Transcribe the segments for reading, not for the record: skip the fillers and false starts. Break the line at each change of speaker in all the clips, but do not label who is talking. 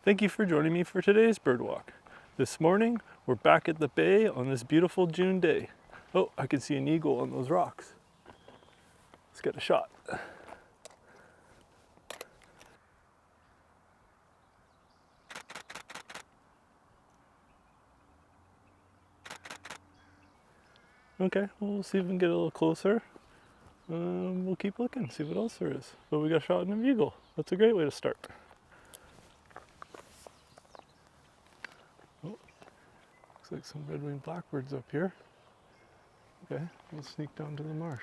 Thank you for joining me for today's birdwalk. This morning, we're back at the bay on this beautiful June day. Oh, I can see an eagle on those rocks. Let's get a shot. Okay, well, we'll see if we can get a little closer. We'll keep looking, see what else there is. But we got a shot at an eagle. That's a great way to start. Oh, looks like some red-winged blackbirds up here. Okay, we'll sneak down to the marsh.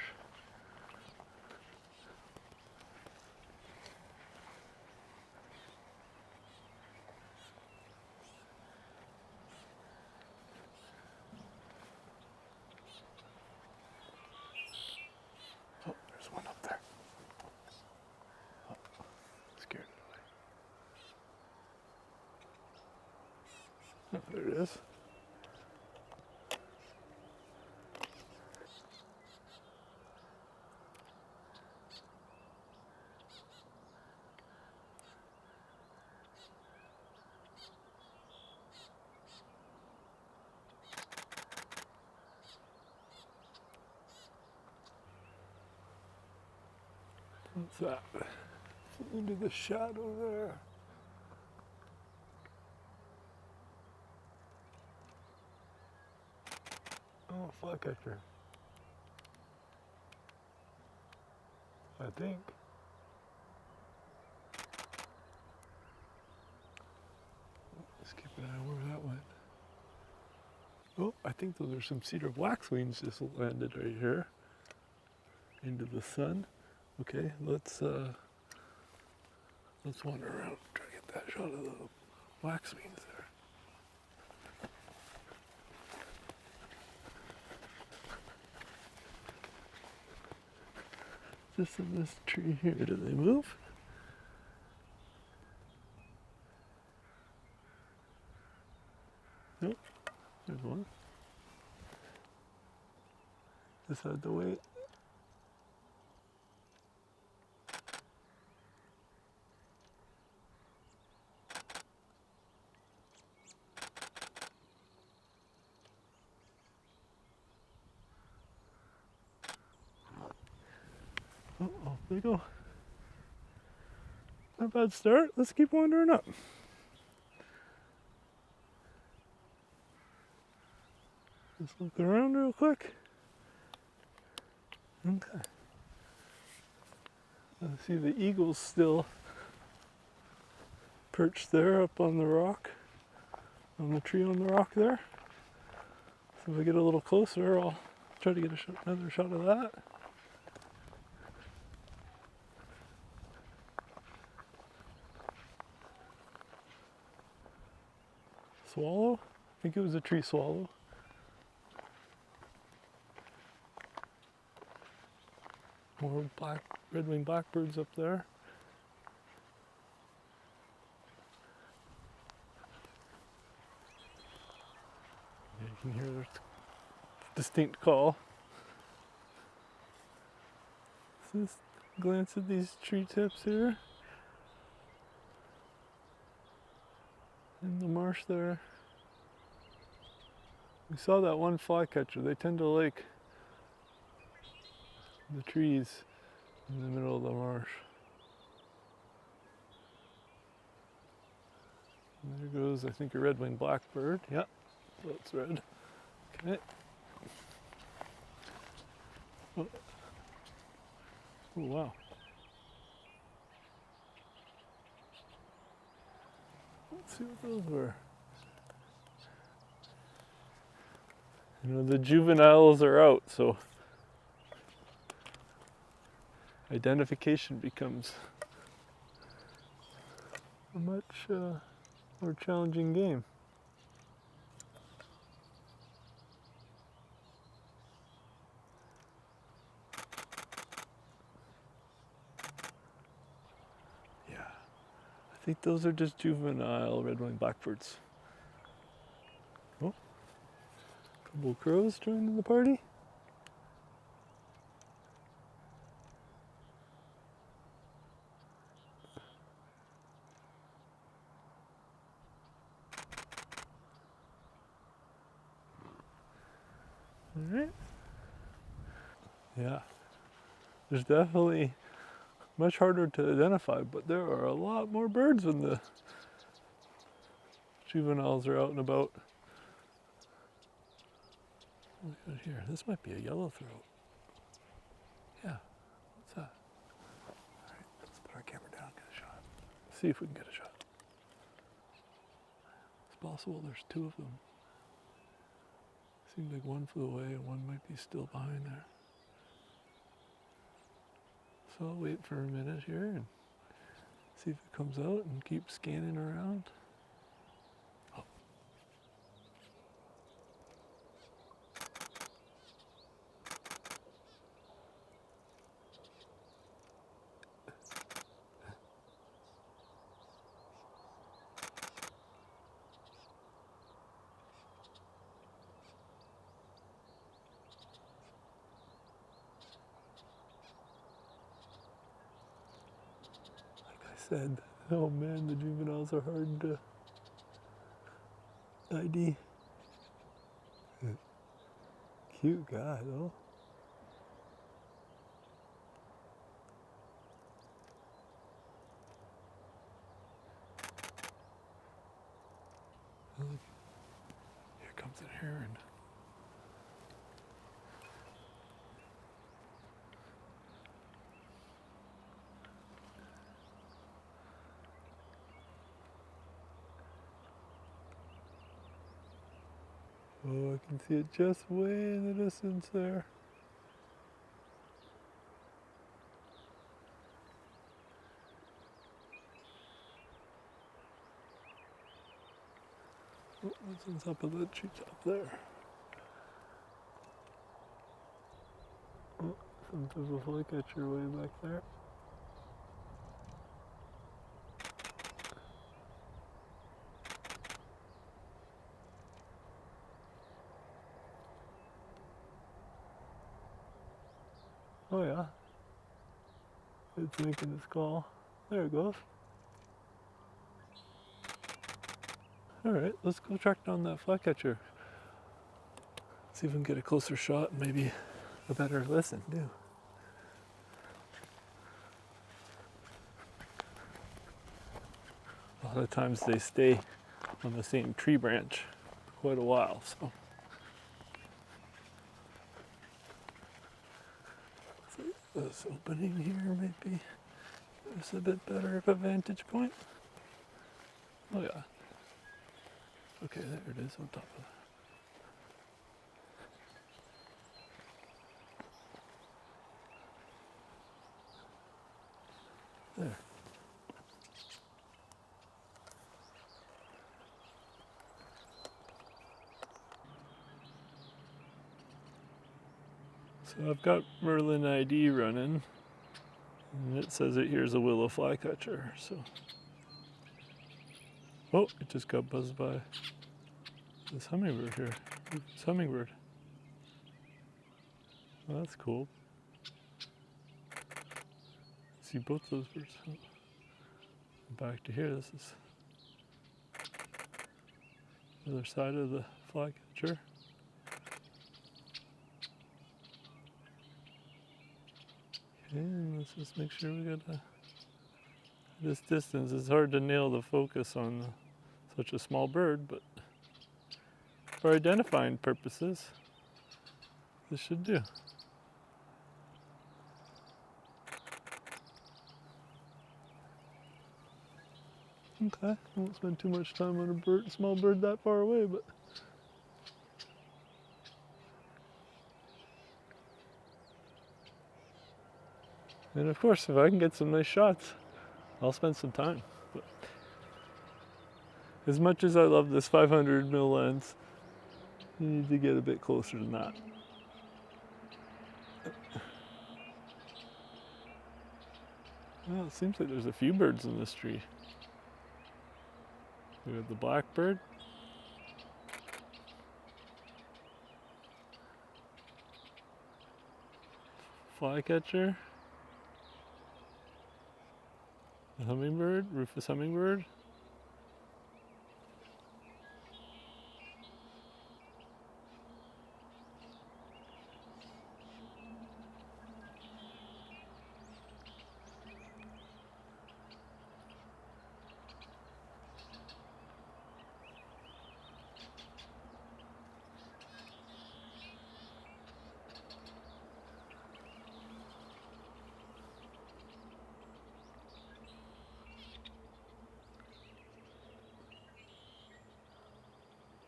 Oh, there's one up there. Oh, scared it away. Oh, there it is. What's that? Into the shadow there. Oh, flycatcher. I think. Let's keep an eye on where that went. Oh, I think those are some cedar waxwings just landed right here into the sun. Okay, let's wander around, try to get that shot of the waxwings there. Just in this tree here, do they move? Nope, there's one. Just had to wait. Oh, off they go. Not a bad start. Let's keep wandering up. Just look around real quick. Okay. I see the eagles still perched there up on the rock, on the tree on the rock there. So if I get a little closer, I'll try to get another shot of that. Swallow? I think it was a tree swallow. More red-winged blackbirds up there. Yeah, you can hear their distinct call. So just glance at these tree tips here. In the marsh there. We saw that one flycatcher. They tend to like the trees in the middle of the marsh. And there goes, I think, a red-winged blackbird. Yep, that's red. Okay. Oh, wow. Let's see what those were. You know, the juveniles are out, so identification becomes a much more challenging game. Yeah, I think those are just juvenile red-winged blackbirds. Oh, a couple crows joining the party. right. Yeah, there's definitely much harder to identify, but there are a lot more birds when the juveniles are out and about. What we got here? This might be a yellowthroat. Yeah, what's that? All right, let's put our camera down, get a shot. See if we can get a shot. It's possible there's two of them. Seems like one flew away and one might be still behind there. So I'll wait for a minute here and see if it comes out and keep scanning around. Oh. Like I said, oh man, the juveniles are hard to ID. Cute guy though. Here comes a heron. Oh, I can see it just way in the distance there. Oh, it's on top of the treetop there. Oh, some type of flycatcher way back there. Oh yeah, it's making its call. There it goes. All right, let's go track down that flycatcher. See if we can get a closer shot and maybe a better listen too. A lot of times they stay on the same tree branch for quite a while, so. This opening here might be just a bit better of a vantage point. Oh yeah. Okay, there it is on top of that. There. So I've got Merlin ID running, and it says it here's a willow flycatcher, so. Oh, it just got buzzed by this hummingbird here. This hummingbird. Well, that's cool. See both those birds. Back to here, this is the other side of the flycatcher. Okay, let's just make sure we got this distance. It's hard to nail the focus on such a small bird, but for identifying purposes, this should do. Okay, I won't spend too much time on a small bird that far away, but. And of course, if I can get some nice shots, I'll spend some time. But as much as I love this 500mm lens, you need to get a bit closer than that. Well, it seems like there's a few birds in this tree. We have the blackbird. Flycatcher. The hummingbird, rufous hummingbird.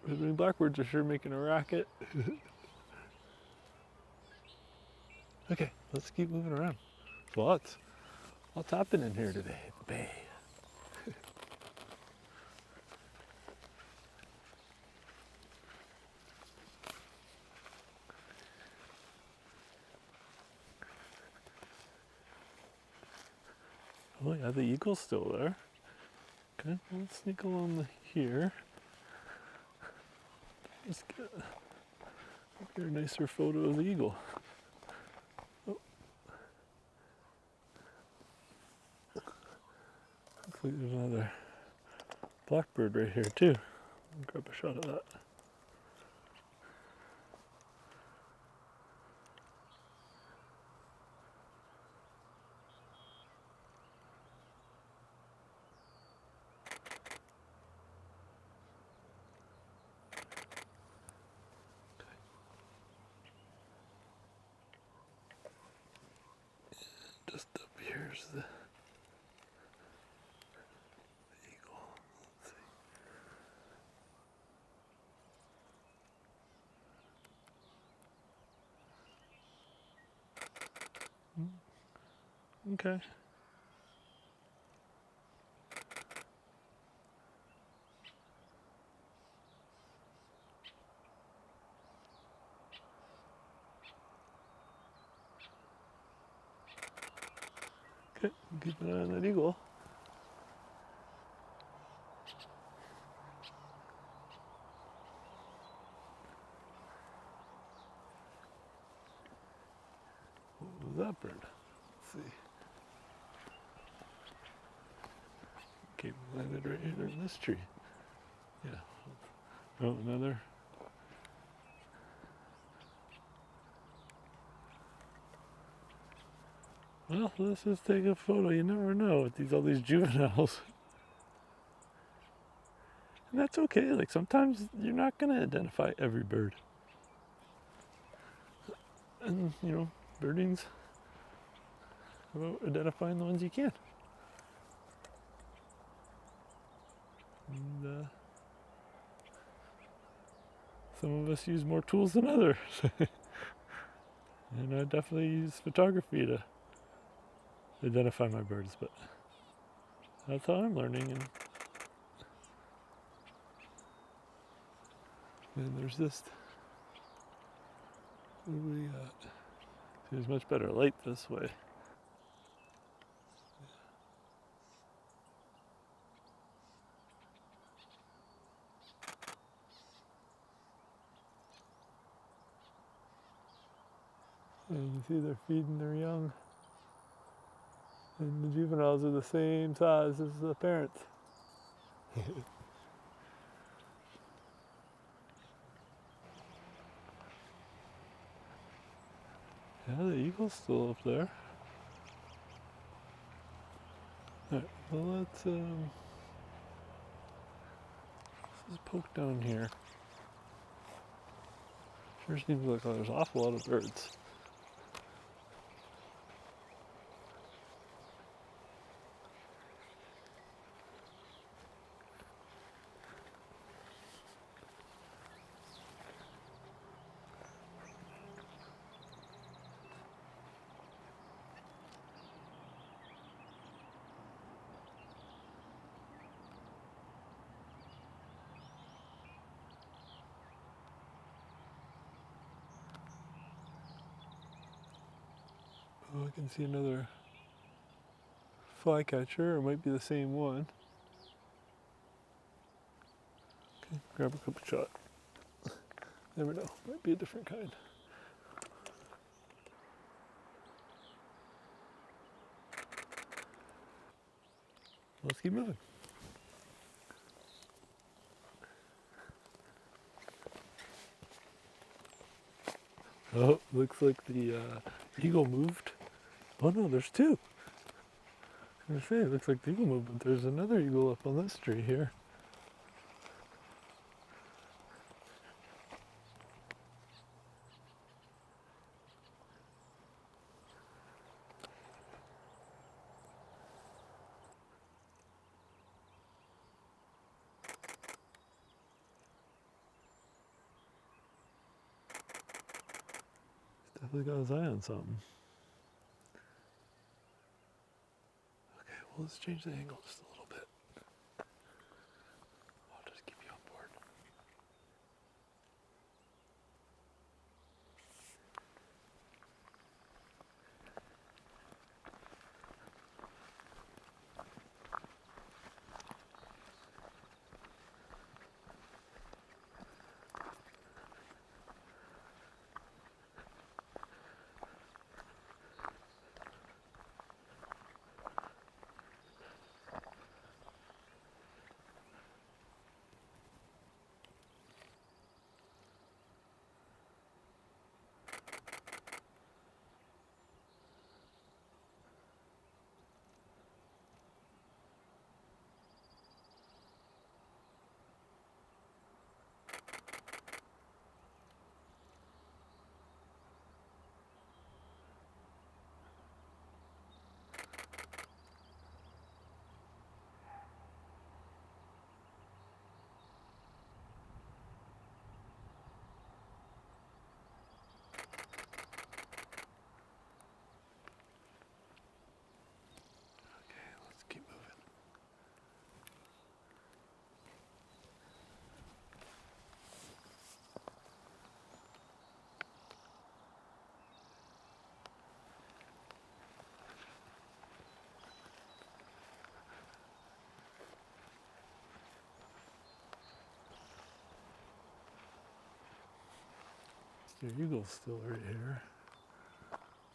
Red-winged blackbirds are sure making a racket. Okay, let's keep moving around. There's lots happening here today at the bay. Oh yeah, the eagle's still there. Okay, let's sneak along here. Let's get a nicer photo of the eagle. Oh. Looks like there's another blackbird right here too. I'll grab a shot of that. Just up here's the eagle. Let's see. Okay. Okay, keep an eye on that eagle. What was that bird? Let's see. Okay, landed right here in this tree. Yeah. Oh, another. Well, let's just take a photo. You never know with all these juveniles. And that's okay. Like sometimes you're not gonna identify every bird. And birding's about identifying the ones you can. And some of us use more tools than others. And I definitely use photography to identify my birds, but that's how I'm learning. And there's just, what do we got? There's much better light this way. And you can see they're feeding their young. And the juveniles are the same size as the parents. Yeah, the eagle's still up there. Alright, well let's just poke down here. Sure seems like there's an awful lot of birds. Oh, I can see another flycatcher, or it might be the same one. Okay, grab a couple shot. Never know, might be a different kind. Let's keep moving. Oh, looks like the eagle moved. Oh no, there's two. I was gonna say, it looks like the eagle moved, but there's another eagle up on this tree here. definitely got his eye on something. Okay, well, let's change the angle just a little bit. I'll just keep you on board. Let's keep moving. Your eagle's still right here.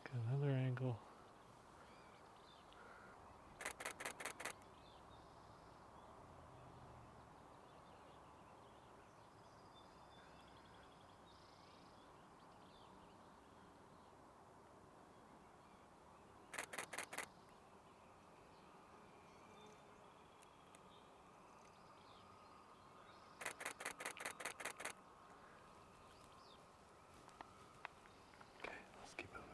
Get another angle. Okay, let's keep moving.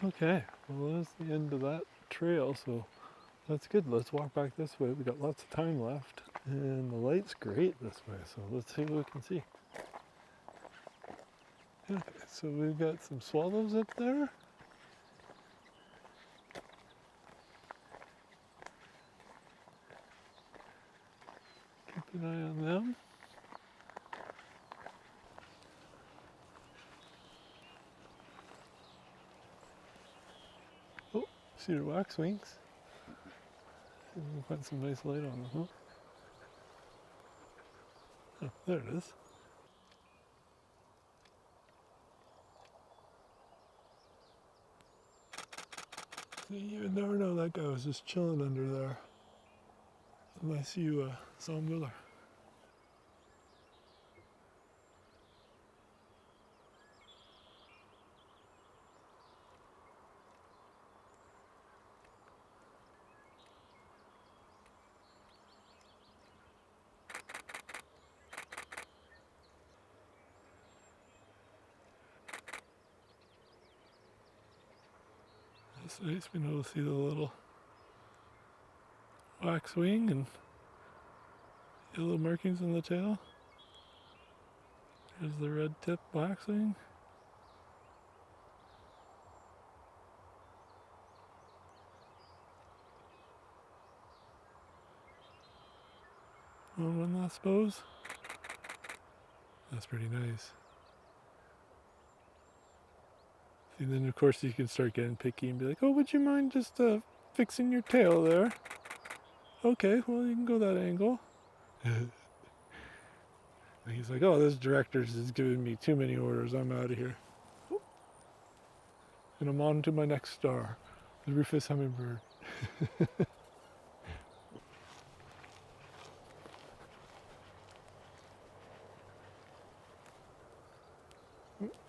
Okay, well that's the end of that trail, so that's good. Let's walk back this way. We got lots of time left, and the light's great this way, so let's see what we can see. Okay, so we've got some swallows up there. Keep an eye on them. Oh, cedar waxwings. We'll find some nice light on them, huh? Oh, there it is. You would never know that guy was just chilling under there, unless you saw him go there. It's nice being able to see the little waxwing and yellow markings on the tail. There's the red tip waxwing. One last pose. That's pretty nice. See, then of course you can start getting picky and be like, oh, would you mind just fixing your tail there? Okay, well you can go that angle. And he's like, oh, this director's is giving me too many orders. I'm out of here. And I'm on to my next star, the Rufous hummingbird.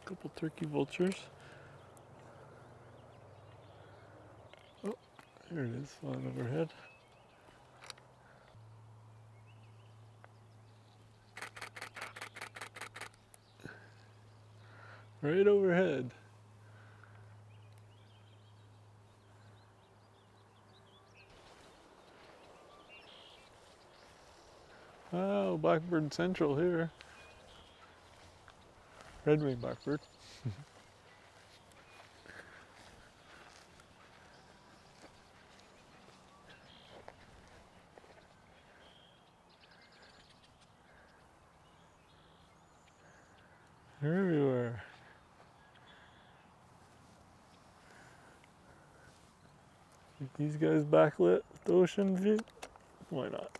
Couple turkey vultures. Oh, there it is, flying overhead. Right overhead. blackbird central here. Red-winged blackbird. They're everywhere. Keep these guys backlit with the ocean view. Why not?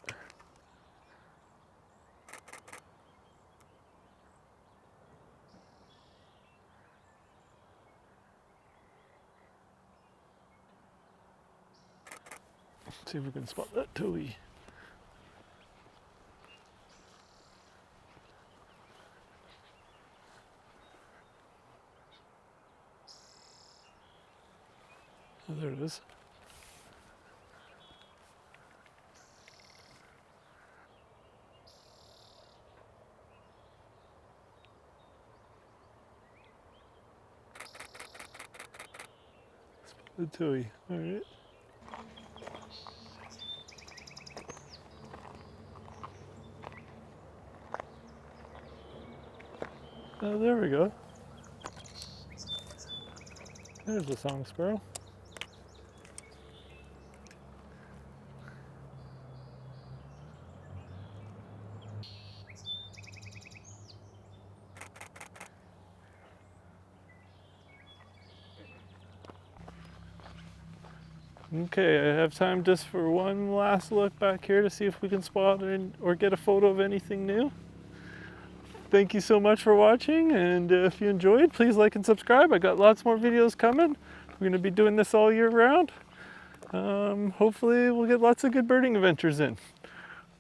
Let's see if we can spot that towhee. Oh, there it is. Spotted towhee. All right. Oh, there we go. There's the song sparrow. Okay, I have time just for one last look back here to see if we can spot or get a photo of anything new. Thank you so much for watching, and if you enjoyed, please like and subscribe. I got lots more videos coming. We're going to be doing this all year round. Hopefully we'll get lots of good birding adventures in.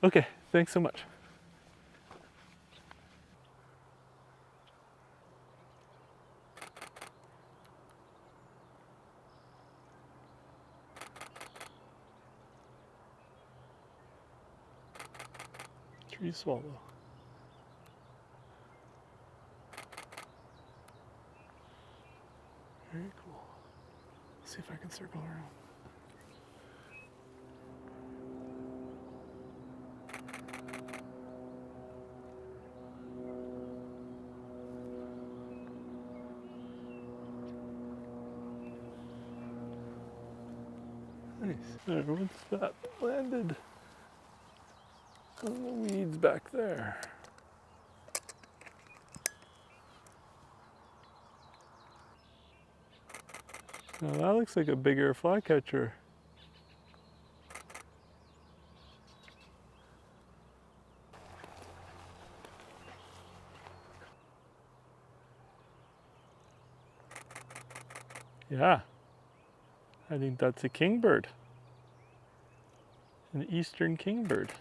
Okay, thanks so much. Tree swallow. Very cool. Let's see if I can circle around. Nice. There, what's that? Landed on the weeds back there. Now that looks like a bigger flycatcher. Yeah, I think that's a kingbird. An eastern kingbird.